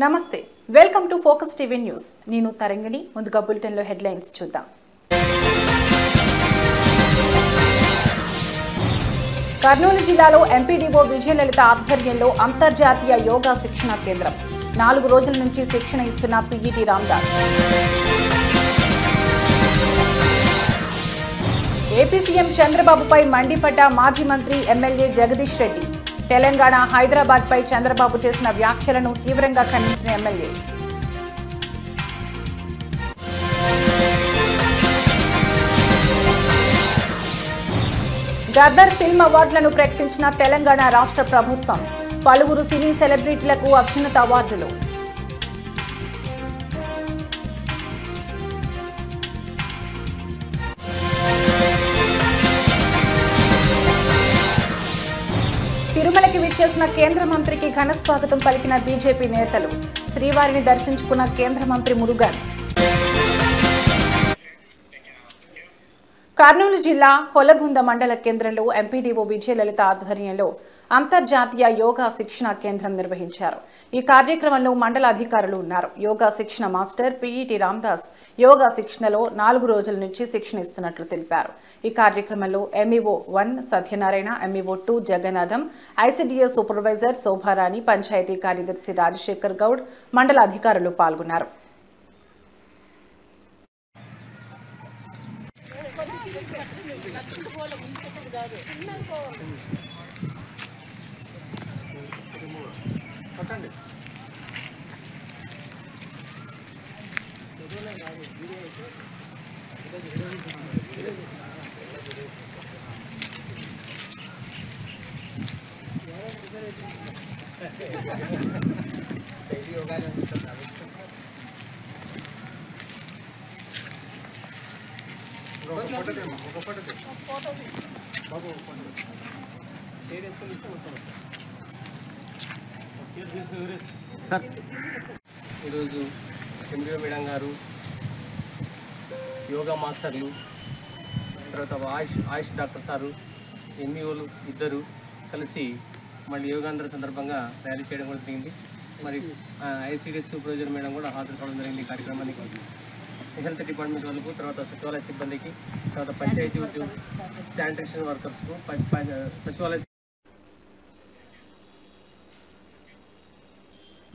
నమస్తే welcome to focus TV news నేను తరంగిణి ముందుగా బులెటిన్ లో హెడ్లైన్స్ చూద్దాం కర్నూలు జిల్లాలో ఎంపీడీఓ విజయలలిత ఆధ్వర్యంలో అంతర్జాతీయ యోగా శిక్షణ కేంద్రం 4 రోజుల నుంచి శిక్షణ ఇస్తున్న పీఈటీ రామదాస్ ఏపీ సీఎం చంద్రబాబుపై మండిపడ్డ మాజీ మంత్రి ఎమ్మెల్యే జగదీష్ రెడ్డి తెలంగాణ హైదరాబాద్ పై చంద్రబాబు చేసిన వ్యాఖ్యలను తీవ్రంగా ఖండించిన ఎమ్మెల్యే గద్దర్ ఫిల్మ్ అవార్డులను ప్రకటించిన తెలంగాణ రాష్ట్ర ప్రభుత్వం పలువురు సినీ సెలబ్రిటీలకు అత్యున్నత అవార్డులు తిరుమలకి విచ్చేసిన కేంద్ర మంత్రికి ఘన స్వాగతం పలికిన బీజేపీ నేతలు శ్రీవారిని దర్శించుకున్న కేంద్ర మంత్రి మురుగన్ కర్నూలు జిల్లా హొలగుంద మండల కేంద్రంలో ఎంపీడీఓ విజయలలిత ఆధ్వర్యంలో అంతర్జాతీయ యోగా శిక్షణ కేంద్రం నిర్వహించారు. ఈ కార్యక్రమంలో మండల అధికారులు ఉన్నారు. యోగా శిక్షణ మాస్టర్ పీఈటీ రామదాస్ యోగా శిక్షణలో 4 రోజుల నుంచి శిక్షణ ఇస్తున్నట్లు తెలిపారు. ఈ కార్యక్రమంలో MEO 1 Satyanarayana, MEO 2 Jagannatham, ICDS supervisor Shobharani, panchayat కార్యదర్శి రాజశేఖర్ గౌడ్, మండల అధికారులు పాల్గొన్నారు. ఈరోజు ఎంబీఓ మేడం గారు, యోగా మాస్టర్లు, తర్వాత ఆయుష్ డాక్టర్ సారు, ఎంఈఓలు ఇద్దరు కలిసి మళ్ళీ యోగాంధ్ర సందర్భంగా ర్యాలీ చేయడం కూడా జరిగింది. మరి ఐసీడీఎస్ సూపర్వైజర్ మేడం కూడా హాజరు కావడం జరిగింది. ఈ కార్యక్రమానికి హెల్త్ డిపార్ట్మెంట్ వాళ్ళకు, తర్వాత సచివాలయ సిబ్బందికి, తర్వాత పంచాయతీ ఉద్యోగ శానిటేషన్ వర్కర్స్కు, సచివాలయ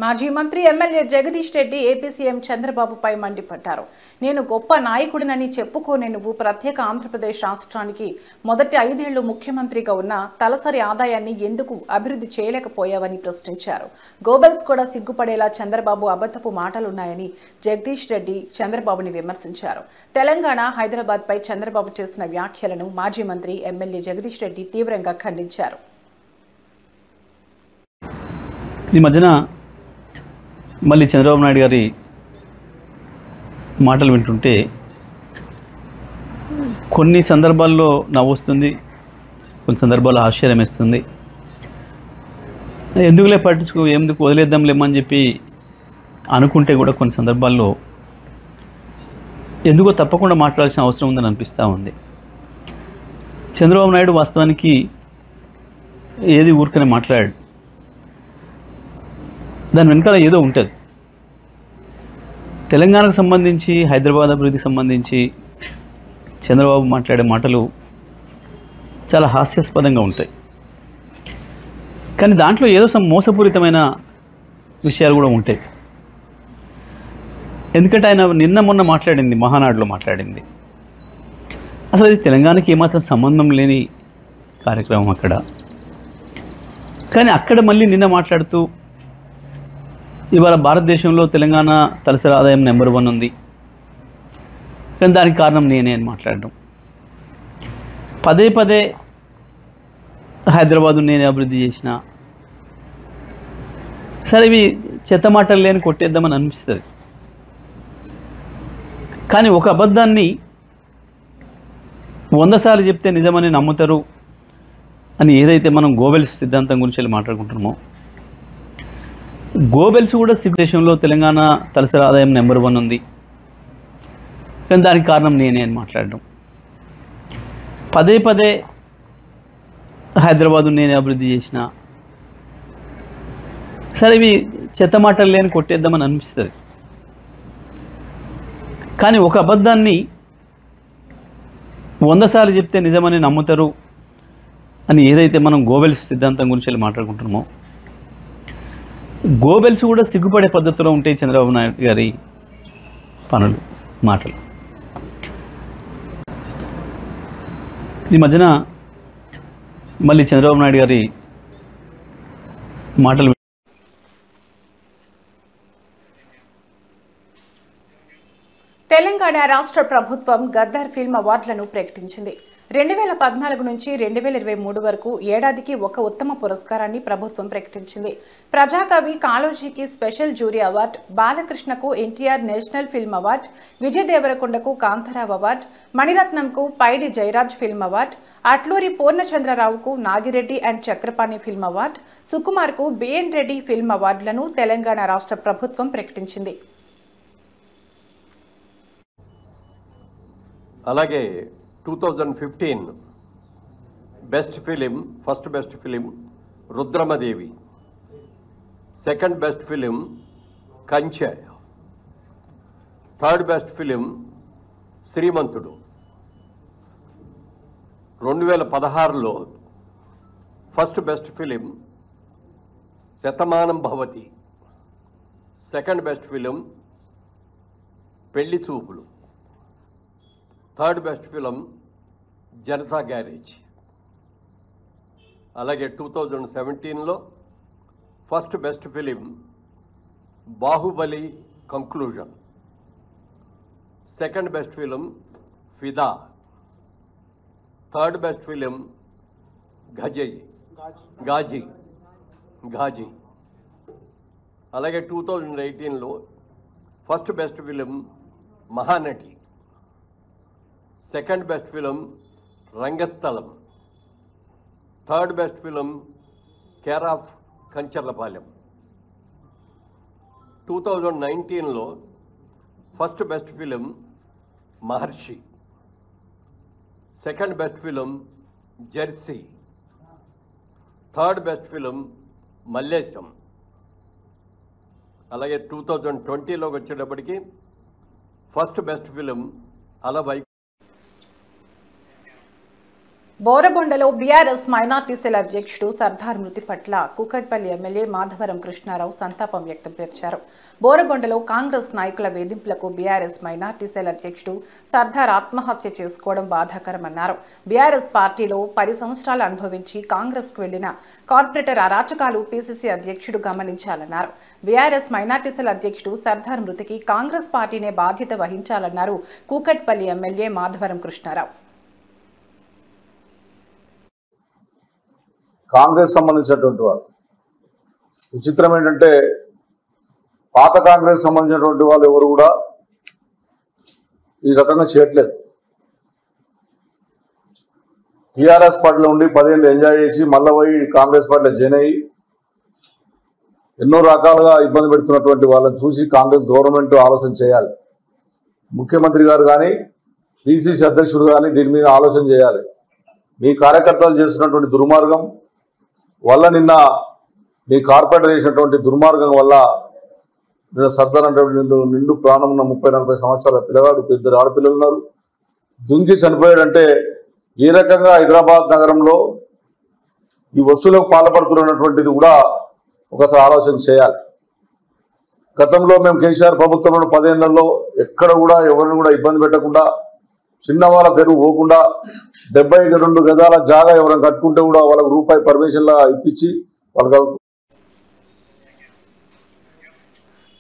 మాజీ మంత్రి MLA Jagadish Reddy AP CM చంద్రబాబుపై మండిపడ్డారు. నేను గొప్ప నాయకుడినని చెప్పుకోనే నువ్వు ప్రత్యేక ఆంధ్రప్రదేశ్ రాష్ట్రానికి మొదటి 5 ఏళ్లు ముఖ్యమంత్రిగా ఉన్న తలసరి ఆదాయాన్ని ఎందుకు అభివృద్ధి చేయలేకపోయావని ప్రశ్నించారు. గోబెల్స్ కూడా సిగ్గుపడేలా చంద్రబాబు అబద్ధపు మాటలున్నాయని జగదీష్ రెడ్డి చంద్రబాబుని విమర్శించారు. తెలంగాణ హైదరాబాద్ పై చంద్రబాబు చేసిన వ్యాఖ్యలను మాజీ మంత్రి ఎమ్మెల్యే జగదీష్ రెడ్డి తీవ్రంగా ఖండించారు. ఈ మధ్యన మళ్ళీ చంద్రబాబు నాయుడు గారి మాటలు వింటుంటే కొన్ని సందర్భాల్లో నవ్వొస్తుంది, కొన్ని సందర్భాల్లో ఆశ్చర్యం వేస్తుంది. ఎందుకులే ఎందుకు వదిలేద్దాంలేమని చెప్పి అనుకుంటే కూడా కొన్ని సందర్భాల్లో ఎందుకో తప్పకుండా మాట్లాడాల్సిన అవసరం ఉందని అనిపిస్తూ ఉంది. చంద్రబాబు నాయుడు వాస్తవానికి ఏది ఊరికనే మాట్లాడాడు, దాని వెనకాల ఏదో ఉంటుంది. తెలంగాణకు సంబంధించి, హైదరాబాద్ అభివృద్ధికి సంబంధించి చంద్రబాబు మాట్లాడే మాటలు చాలా హాస్యాస్పదంగా ఉంటాయి. కానీ దాంట్లో ఏదో మోసపూరితమైన విషయాలు కూడా ఉంటాయి. ఎందుకంటే ఆయన నిన్న మొన్న మాట్లాడింది, మహానాడులో మాట్లాడింది, అసలు అది తెలంగాణకి ఏమాత్రం సంబంధం లేని కార్యక్రమం అక్కడ. కానీ అక్కడ మళ్ళీ నిన్న మాట్లాడుతూ ఇవాళ భారతదేశంలో తెలంగాణ తలసరి ఆదాయం నెంబర్ 1 ఉంది, కానీ దానికి కారణం నేనే అని మాట్లాడడం, పదే పదే హైదరాబాదు నేనే అభివృద్ధి చేసిన. సరే, ఇవి చెత్త మాటలు లేని కొట్టేద్దామని అనిపిస్తుంది. కానీ ఒక అబద్ధాన్ని 100 సార్లు చెప్తే నిజమని నమ్ముతారు అని ఏదైతే మనం గోబెల్స్ సిద్ధాంతం గురించి మాట్లాడుకుంటున్నామో, గోబెల్స్ కూడా దేశంలో తెలంగాణ తలసరి ఆదాయం నెంబర్ 1 ఉంది, కానీ దానికి కారణం నేనే అని మాట్లాడడం, పదే పదే హైదరాబాదు నేనే అభివృద్ధి చేసిన. సరే, ఇవి చెత్త మాటలు లేని కొట్టేద్దామని అనిపిస్తుంది. కానీ ఒక అబద్ధాన్ని 100 సార్లు చెప్తే నిజమని నమ్ముతారు అని ఏదైతే మనం గోబెల్స్ సిద్ధాంతం గురించి వెళ్ళి మాట్లాడుకుంటున్నామో, గోబెల్స్ కూడా సిగ్గుపడే పద్ధతిలో ఉంటాయి చంద్రబాబు నాయుడు గారి పనులు, మాటలు. ఈ మధ్యన మళ్ళీ చంద్రబాబు నాయుడు గారి మాటలు తెలంగాణ రాష్ట్ర ప్రభుత్వం గద్దర్ ఫిల్మ్ అవార్డులను ప్రకటించింది. 2014 నుంచి 2023 వరకు ఏడాదికి ఒక ఉత్తమ పురస్కారాన్ని ప్రభుత్వం ప్రకటించింది. ప్రజాకవి కాళోజీకి స్పెషల్ జ్యూరీ అవార్డు, బాలకృష్ణకు NTR national film award, Vijay దేవరకొండకు కాంతారావు అవార్డు, మణిరత్నంకు పైడి జయరాజ్ ఫిల్మ్ అవార్డు, అట్లూరి పూర్ణచంద్రరావుకు Nagireddy and Chakrapani film award, సుకుమార్కు బిఎన్ రెడ్డి ఫిల్మ్ అవార్డులను తెలంగాణ రాష్ట్ర ప్రభుత్వం ప్రకటించింది. అలాగే 2015 best film, first best film Rudramadevi, second best film Kanche, third best film Srimanthudu. 2016లో first best film Shatamanam Bhavati, second best film Pelli Choopulu, third best film Janata garage. అలాగే 2017లో first best film Baahubali conclusion, second best film Fidaa, third best film Ghazi. అలాగే 2018లో first best film Mahanati, second best film Rangasthalam, third best film care of Kancharapalem. 2019లో first best film Maharshi, second best film Jersey, third best film Mallesham. అలాగే 2020లోకి వచ్చేటప్పటికి first best film అలవై. బోరబొండలో BRS minority cell అధ్యక్షుడు సర్దార్ మృతి పట్ల కూకట్పల్లి ఎమ్మెల్యే మాధవరం కృష్ణారావు సంతాపం వ్యక్తం చేశారు. బోరబొండలో కాంగ్రెస్ నాయకుల వేధింపులకు బీఆర్ఎస్ మైనార్టీ సెల్ అధ్యక్షుడు సర్దార్ ఆత్మహత్య చేసుకోవడం బాధాకరమన్నారు. బీఆర్ఎస్ పార్టీలో 10 సంవత్సరాలు అనుభవించి కాంగ్రెస్కు వెళ్లిన కార్పొరేటర్ అరాచకాలు పీసీసీ అధ్యక్షుడు గమనించాలన్నారు. బీఆర్ఎస్ మైనార్టీ సెల్ అధ్యక్షుడు సర్దార్ మృతికి కాంగ్రెస్ పార్టీనే బాధ్యత వహించాలన్నారు కూకట్పల్లి ఎమ్మెల్యే మాధవరం కృష్ణారావు. కాంగ్రెస్ సంబంధించినటువంటి వారు, విచిత్రం ఏంటంటే పాత కాంగ్రెస్ సంబంధించినటువంటి వాళ్ళు ఎవరు కూడా ఈ రకంగా చేయట్లేదు. టీఆర్ఎస్ పార్టీలో ఉండి 10 ఏళ్ళు ఎంజాయ్ చేసి మళ్ళీ పోయి కాంగ్రెస్ పార్టీలో జాయిన్ అయ్యి ఎన్నో రకాలుగా ఇబ్బంది పెడుతున్నటువంటి వాళ్ళని చూసి కాంగ్రెస్ గవర్నమెంట్ ఆలోచన చేయాలి. ముఖ్యమంత్రి గారు కానీ పిసిసి అధ్యక్షుడు కానీ దీని మీద ఆలోచన చేయాలి. మీ కార్యకర్తలు చేస్తున్నటువంటి దుర్మార్గం వల్ల, నిన్న మీ కార్పొరేటర్ చేసినటువంటి దుర్మార్గం వల్ల నిన్న సర్దార్ అంటే నిండు ప్రాణం ఉన్న 30-40 సంవత్సరాల పిల్లగాడు, 2 ఆడపిల్లలు ఉన్నారు, దుంకి చనిపోయాడంటే ఏ రకంగా హైదరాబాద్ నగరంలో ఈ వసూలకు పాల్పడుతున్నటువంటిది కూడా ఒకసారి ఆలోచన చేయాలి. గతంలో మేము కేసీఆర్ ప్రభుత్వంలో 10 ఏళ్లలో ఎక్కడ కూడా ఎవరిని కూడా ఇబ్బంది పెట్టకుండా, చిన్నవాళ్ళ తెరువు పోకుండా 72 గజాల జాగా ఎవరైనా కట్టుకుంటే కూడా వాళ్ళకు రూపాయి పర్మిషన్లా ఇప్పించి వాళ్ళకి.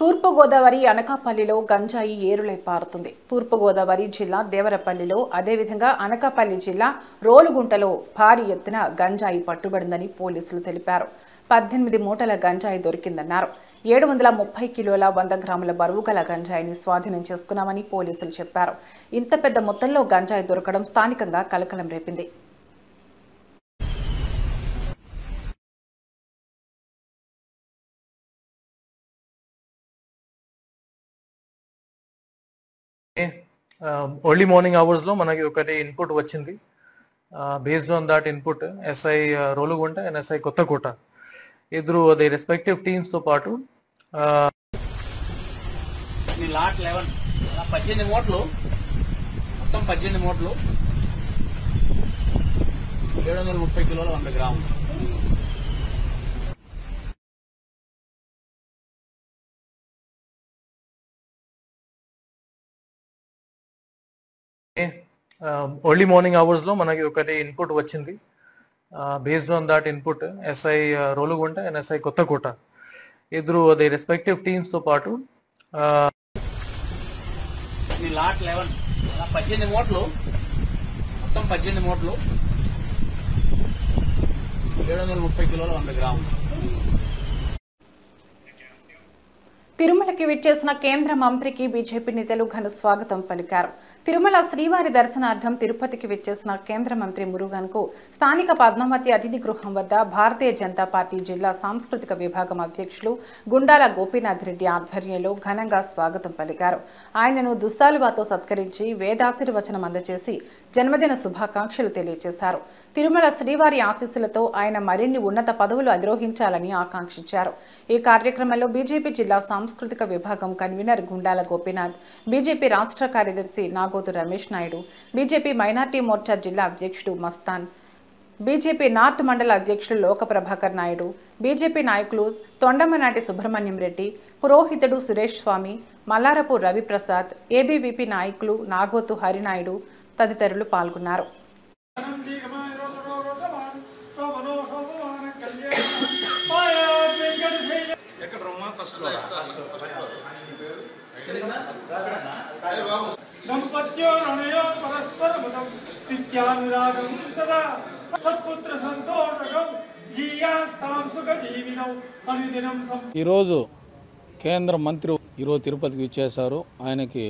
తూర్పుగోదావరి అనకాపల్లిలో గంజాయి ఏరులై పారుతుంది. తూర్పుగోదావరి జిల్లా దేవరపల్లిలో, అదేవిధంగా అనకాపల్లి జిల్లా రోలుగుంటలో భారీ ఎత్తున గంజాయి పట్టుబడిందని పోలీసులు తెలిపారు. 18 మూటల గంజాయి దొరికిందన్నారు. 730 కిలోల 100 గ్రాముల బరువు గల గంజాయిని స్వాధీనం చేసుకున్నామని పోలీసులు చెప్పారు. ఇంత పెద్ద మొత్తంలో గంజాయి దొరకడం స్థానికంగా కలకలం రేపింది. ఎర్లీ మార్నింగ్ అవర్స్ లో మనకి ఒకటి ఇన్పుట్ వచ్చింది. Based on that input SI Rolugunta and SI Kothakota ఇద్దరు ది రెస్పెక్టివ్ టీమ్స్ తో పాటు లాట్ 11 18 మూటలు మొత్తం 18 మూటలు 730 కిలోల 100 గ్రాములు. ఎర్లీ మార్నింగ్ అవర్స్ లో మనకి ఒకటి ఇన్పుట్ వచ్చింది. Based on that input SI Rolugunta and SI Kothakota ఇద్దరు ది రెస్పెక్టివ్ టీమ్స్ తో పాటు లాట్ 11 18 మూటలు మొత్తం 18 మూటలు 730 కిలోల 100 గ్రాములు. తిరుమలకి విచ్చేసిన కేంద్ర మంత్రికి బీజేపీ నేతలు ఘన స్వాగతం పలికారు. తిరుమల శ్రీవారి దర్శనార్థం తిరుపతికి విచ్చేసిన కేంద్ర మంత్రి మురుగన్కు స్థానిక పద్మావతి అతిథి గృహం వద్ద భారతీయ జనతా పార్టీ జిల్లా సాంస్కృతిక విభాగం అధ్యక్షులు గుండాల గోపీనాథ్ రెడ్డి ఆధ్వర్యంలో ఘనంగా స్వాగతం పలికారు. ఆయనను దుస్సాలువాతో సత్కరించి వేదాశీర్వచనం అందజేసి జన్మదిన శుభాకాంక్షలు తెలియజేశారు. తిరుమల శ్రీవారి ఆశీస్సులతో ఆయన మరిన్ని ఉన్నత పదవులు అధిరోహించాలని ఆకాంక్షించారు. ఈ కార్యక్రమంలో బీజేపీ జిల్లా సాంస్కృతిక విభాగం కన్వీనర్ గుండాల గోపీనాథ్, బీజేపీ రాష్ట్ర కార్యదర్శి నాగోతు రమేష్ నాయుడు, బీజేపీ మైనార్టీ మోర్చా జిల్లా అధ్యక్షుడు మస్తాన్, బీజేపీ నార్త్ మండల అధ్యక్షులు లోకప్రభాకర్ నాయుడు, బీజేపీ నాయకులు తొండమనాటి సుబ్రహ్మణ్యం రెడ్డి, పురోహితుడు సురేష్ స్వామి, మల్లారపు రవిప్రసాద్, ఏబీవీపీ నాయకులు నాగోతు హరినాయుడు తదితరులు పాల్గొన్నారు. ఈరోజు కేంద్ర మంత్రి ఈరోజు తిరుపతికి ఇచ్చేశారు. ఆయనకి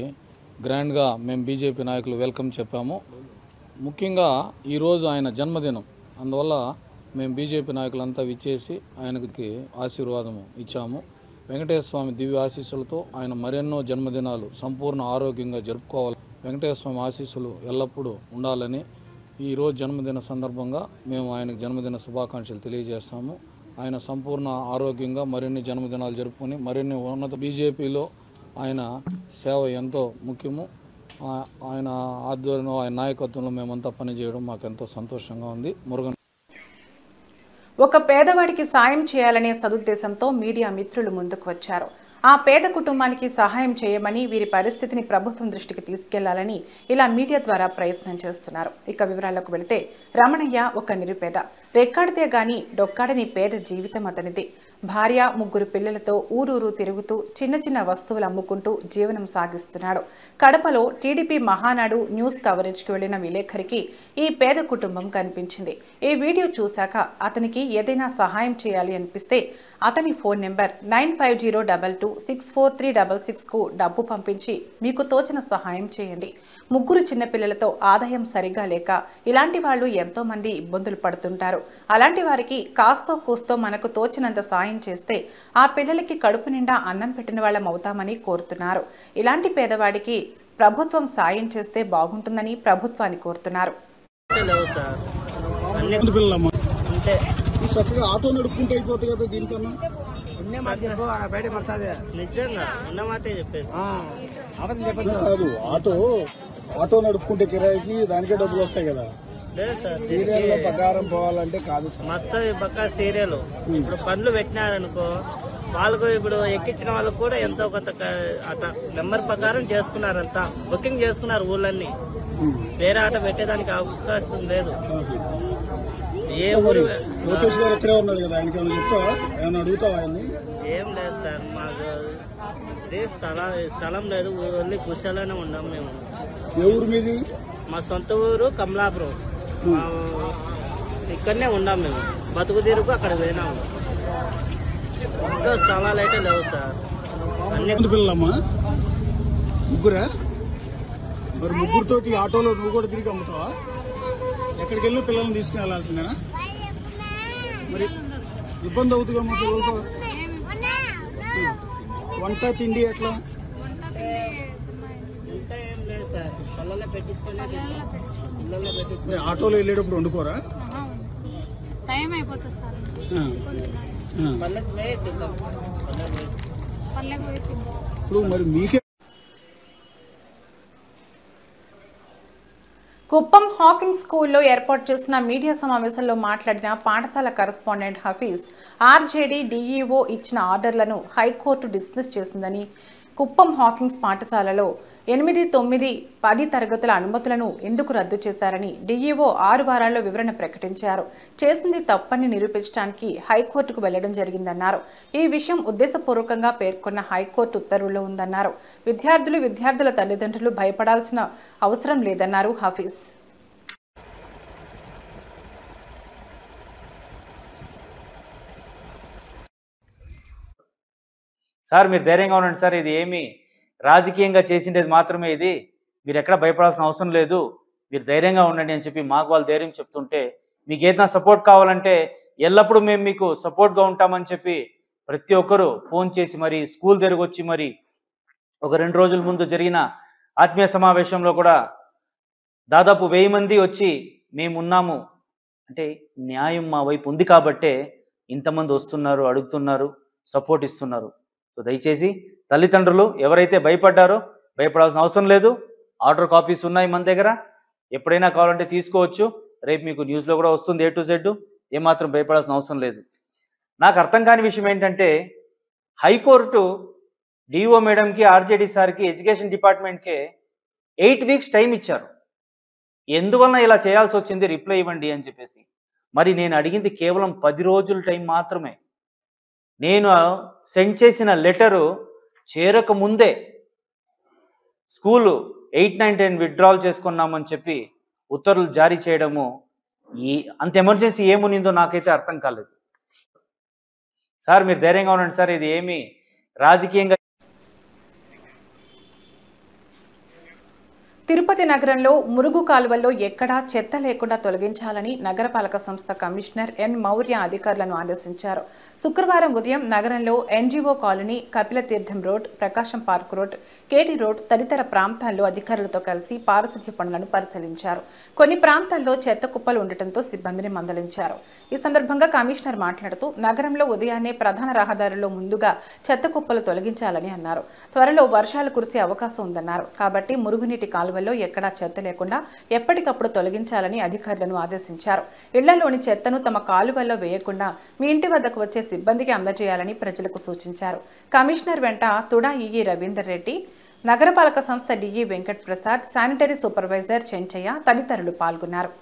గ్రాండ్గా మేము బీజేపీ నాయకులు వెల్కమ్ చెప్పాము. ముఖ్యంగా ఈరోజు ఆయన జన్మదినం, అందువల్ల మేము బీజేపీ నాయకులంతా విచ్చేసి ఆయనకి ఆశీర్వాదం ఇచ్చాము. వెంకటేశ్వర స్వామి దివ్య ఆశీస్సులతో ఆయన మరెన్నో జన్మదినాలు సంపూర్ణ ఆరోగ్యంగా జరుపుకోవాలి, వెంకటేశ్వర స్వామి ఆశీస్సులు ఎల్లప్పుడూ ఉండాలని ఈరోజు జన్మదిన సందర్భంగా మేము ఆయనకు జన్మదిన శుభాకాంక్షలు తెలియజేస్తాము. ఆయన సంపూర్ణ ఆరోగ్యంగా మరిన్ని జన్మదినాలు జరుపుకొని మరిన్ని ఉన్నత బీజేపీలో ఆయన సేవ ఎంతో ముఖ్యము. ఆయన ఆధ్వర్యంలో ఆయన నాయకత్వంలో మేమంతా పనిచేయడం మాకు ఎంతో సంతోషంగా ఉంది. మురుగన్ ఒక పేదవాడికి సాయం చేయాలనే సదుద్దేశంతో మీడియా మిత్రులు ముందుకు వచ్చారు. ఆ పేద కుటుంబానికి సహాయం చేయమని, వీరి పరిస్థితిని ప్రభుత్వం దృష్టికి తీసుకెళ్లాలని ఇలా మీడియా ద్వారా ప్రయత్నం చేస్తున్నారు. ఇక వివరాలకు వెళితే రమణయ్య ఒక నిరుపేద, రెక్కాడితే గాని డొక్కాడని పేద జీవితం అతనిది. భార్య, 3 పిల్లలతో ఊరూరు తిరుగుతూ చిన్న చిన్న వస్తువులు అమ్ముకుంటూ జీవనం సాగిస్తున్నాడు. కడపలో టీడీపీ మహానాడు న్యూస్ కవరేజ్కి వెళ్లిన విలేకరికి ఈ పేద కుటుంబం కనిపించింది. ఈ వీడియో చూశాక అతనికి ఏదైనా సహాయం చేయాలి అనిపిస్తే అతని ఫోన్ నెంబర్ 9502226436కు డబ్బు పంపించి మీకు తోచిన సహాయం చేయండి. 3 చిన్నపిల్లలతో ఆదాయం సరిగా లేక ఇలాంటి వాళ్ళు ఎంతో మంది ఇబ్బందులు పడుతుంటారు. అలాంటి వారికి కాస్తో కూస్తో మనకు తోచినంత సాయం చేస్తే ఆ పిల్లలకి కడుపు నిండా అన్నం పెట్టిన వాళ్ళం అవుతామని కోరుతున్నారు. ఇలాంటి పేదవాడికి ప్రభుత్వం సాయం చేస్తే బాగుంటుందని ప్రభుత్వాన్ని కోరుతున్నారు. ఆటో నడుపుకుంటే అయిపోతుంది కదా, దీనికన్నా కాదు. ఆటో నడుపుకుంటే కిరాయికి దానికే డబ్బులు వస్తాయి కదా. సీరియల్ లో ప్రకారం పోవాలంటే కాదు, మొత్తం పక్కా సీరియల్. ఇప్పుడు పనులు పెట్టినారనుకో, వాళ్ళకు ఇప్పుడు ఎక్కించిన వాళ్ళకు కూడా ఎంతో కొంత అట్లా నెంబర్ ప్రకారం చేసుకున్నారంతా, బుకింగ్ చేసుకున్నారు ఊళ్ళన్నీ. వేరే ఆట పెట్టేదానికి అవకాశం లేదు. ఏ ఊరు లోకేష్ గారు ఎక్కడే ఉన్నాడు కదా, ఆయనకి ఏమైనా చెప్తావా, ఏమైనా అడుగుతావా? ఆయన్ని ఏం లేదు సార్, మాకు స్థలం లేదు, ఓన్లీ కుశాలనే ఉన్నాం మేము. ఏ ఊరు మీది? మా సొంత ఊరు కమలాపురం. ఇక్కడనే ఉన్నాం మేము, బతుకు తీరుకు అక్కడ పోయినాము. ఇంకా స్థలాలు అయితే లేవు సార్. అన్ని పిల్లలమ్మా, 3 మరి 3తోటి ఆటోలో నువ్వు కూడా తిరిగి అమ్ముతావా? ఎక్కడికి వెళ్ళి పిల్లల్ని తీసుకుని వెళ్ళాల్సిందేనా? మరి ఇబ్బంది అవుతుందమ్మా పిల్లలతో. వంట తిండి ఎట్లా? ఆటోలో వెళ్ళేటప్పుడు వండుకోరా? ఇప్పుడు మరి మీకే కుప్పం హాకింగ్ స్కూల్లో ఏర్పాటు చేసిన మీడియా సమావేశంలో మాట్లాడిన పాఠశాల కరెస్పాండెంట్ హఫీజ్ ఆర్జేడీ డీఈఓ ఇచ్చిన ఆర్డర్లను హైకోర్టు డిస్మిస్ చేసిందని, కుప్పం హాకింగ్స్ పాఠశాలలో 8, 9, 10 తరగతుల అనుమతులను ఎందుకు రద్దు చేశారని డీఈఓ 6 వారాల్లో వివరణ ప్రకటించారు. చేసింది తప్పని నిరూపించడానికి హైకోర్టుకు వెళ్లడం జరిగిందన్నారు. ఈ విషయం ఉద్దేశపూర్వకంగా పేర్కొన్న హైకోర్టు ఉత్తర్వుల్లో ఉందన్నారు. విద్యార్థుల తల్లిదండ్రులు భయపడాల్సిన అవసరం లేదన్నారు హఫీజ్. సార్ మీరు ధైర్యంగా ఉండండి సార్, ఇది ఏమి రాజకీయంగా చేసిండేది మాత్రమే, ఇది మీరు ఎక్కడ భయపడాల్సిన అవసరం లేదు, మీరు ధైర్యంగా ఉండండి అని చెప్పి మాకు వాళ్ళు ధైర్యం చెప్తుంటే, మీకు ఏదైనా సపోర్ట్ కావాలంటే ఎల్లప్పుడూ మేము మీకు సపోర్ట్గా ఉంటామని చెప్పి ప్రతి ఒక్కరూ ఫోన్ చేసి మరి స్కూల్ దగ్గరకు వచ్చి మరి ఒక 2 రోజుల ముందు జరిగిన ఆత్మీయ సమావేశంలో కూడా దాదాపు 1000 మంది వచ్చి మేమున్నాము అంటే న్యాయం మా వైపు ఉంది కాబట్టే ఇంతమంది వస్తున్నారు, అడుగుతున్నారు, సపోర్ట్ ఇస్తున్నారు. సో దయచేసి తల్లిదండ్రులు ఎవరైతే భయపడ్డారో భయపడాల్సిన అవసరం లేదు. ఆర్డర్ కాపీస్ ఉన్నాయి మన దగ్గర, ఎప్పుడైనా కావాలంటే తీసుకోవచ్చు. రేపు మీకు న్యూస్లో కూడా వస్తుంది A to Z, ఏమాత్రం భయపడాల్సిన అవసరం లేదు. నాకు అర్థం కాని విషయం ఏంటంటే హైకోర్టు డిఓ మేడంకి, ఆర్జేడీ సార్కి, ఎడ్యుకేషన్ డిపార్ట్మెంట్కే 8 వీక్స్ టైం ఇచ్చారు. ఎందువలన ఇలా చేయాల్సి వచ్చింది రిప్లై ఇవ్వండి అని చెప్పేసి. మరి నేను అడిగింది కేవలం 10 రోజుల టైం మాత్రమే. నేను సెండ్ చేసిన లెటరు చేరక ముందే స్కూలు 8, 9, 10 విత్డ్రాల్ చేసుకున్నామని చెప్పి ఉత్తర్వులు జారీ చేయడము, అంత ఎమర్జెన్సీ ఏమునిందో నాకైతే అర్థం కాలేదు. సార్ మీరు ధైర్యంగా ఉండండి సార్, ఇది ఏమి రాజకీయంగా. తిరుపతి నగరంలో మురుగు కాలువల్లో ఎక్కడా చెత్త లేకుండా తొలగించాలని నగరపాలక సంస్థ కమిషనర్ ఎన్ మౌర్య అధికారులను ఆదేశించారు. శుక్రవారం ఉదయం నగరంలో ఎన్జీఓ కాలనీ, కపిలతీర్థం రోడ్, ప్రకాశం పార్క్ రోడ్, కేటీ రోడ్ తదితర ప్రాంతాల్లో అధికారులతో కలిసి పారిశుధ్య పనులను పరిశీలించారు. కొన్ని ప్రాంతాల్లో చెత్త కుప్పలు ఉండటంతో సిబ్బందిని మందలించారు. ఈ సందర్భంగా కమిషనర్ మాట్లాడుతూ నగరంలో ఉదయాన్నే ప్రధాన రహదారుల్లో ముందుగా చెత్త కుప్పలు తొలగించాలని అన్నారు. త్వరలో వర్షాలు కురిసే అవకాశం ఉందన్నారు. కాబట్టి మురుగునీటి కాలువల్లో ఎక్కడా చెత్త లేకుండా ఎప్పటికప్పుడు తొలగించాలని అధికారులను ఆదేశించారు. ఇళ్లలోని చెత్తను తమ కాలువల్లో వేయకుండా మీ ఇంటి వద్దకు వచ్చే సిబ్బందికి అందజేయాలని ప్రజలకు సూచించారు. కమిషనర్ వెంట తుడా ఈఈ రవీందర్ రెడ్డి, నగరపాలక సంస్థ DE Venkat Prasad, sanitary supervisor Chenchaiah తదితరులు పాల్గొన్నారు.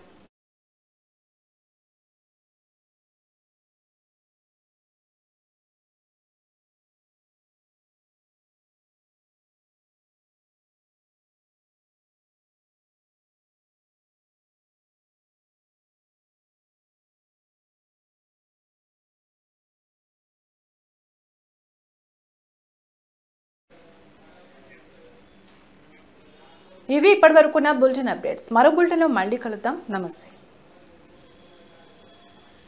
ఇవి ఇప్పటివరకున్న బులెటిన్ అప్డేట్స్. మరో బులెటిన్లో మళ్ళీ కలుద్దాం. నమస్తే.